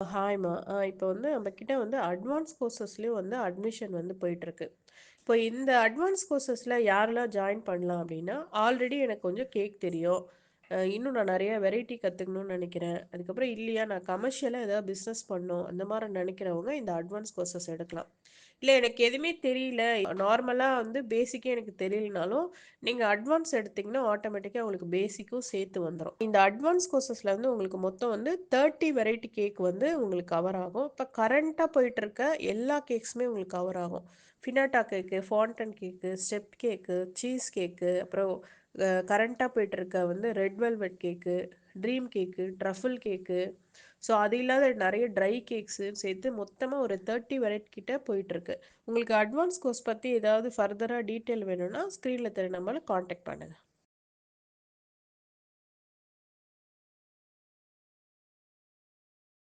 ஹாய்மா. இப்போ வந்து நம்மக்கிட்ட வந்து அட்வான்ஸ் கோர்சஸ்லயும் வந்து அட்மிஷன் வந்து போயிட்டுருக்கு. இப்போ இந்த அட்வான்ஸ் கோர்சஸ்ல யாரெல்லாம் ஜாயின் பண்ணலாம் அப்படின்னா, ஆல்ரெடி எனக்கு கொஞ்சம் கேக் தெரியும். இன்னும் நான் நெறைய வெரைட்டி கத்துக்கணும்னு நெனைக்கிறேன். அதுக்கப்புறம் இல்லையா நான் கமர்ஷியலா ஏதாவது பிசினஸ் பண்ணணும். அந்த மாரி நெனைக்கிறவங்க இந்த அட்வான்ஸ் கோர்சஸ் எடுக்கலாம். இல்ல எனக்கு எதுவுமே தெரியல. நார்மலா வந்து பேசிக்கே எனக்கு தெரியலனாலும், நீங்க அட்வான்ஸ் எடுத்தீங்கன்னா, ஆட்டோமேட்டிக்கா உங்களுக்கு பேசிக்கும் சேர்த்து வந்துரும். இந்த அட்வான்ஸ் கோர்சஸ்ல வந்து உங்களுக்கு மொத்தம் வந்து 30 வெரைட்டி கேக் வந்து உங்களுக்கு கவர் ஆகும். இப்ப கரண்ட்டா போயிட்டு இருக்க எல்லா கேக்ஸுமே உங்களுக்கு கவர் ஆகும். ஃபினாட்டா கேக்கு, ஃபாண்டன் கேக்கு, ஸ்டெப் கேக்கு, சீஸ் கேக்கு, அப்புறம் கரண்ட்டா போயிட்டு இருக்க வந்து ரெட் வெல்வெட் கேக்கு, ட்ரீம் கேக்கு, ட்ரஃபிள் கேக்கு. ஸோ அது இல்லாத நெறைய ட்ரை கேக்ஸு சேர்த்து மொத்தமா ஒரு 30 வெரைட்டி கிட்ட போயிட்டுருக்கு. உங்களுக்கு அட்வான்ஸ் கோர்ஸ் பத்தி ஏதாவது ஃபர்தரா டீட்டெயில் வேணும்னா, ஸ்க்ரீன்ல தெரிய நம்பர கான்டாக்ட் பண்ணுங்க.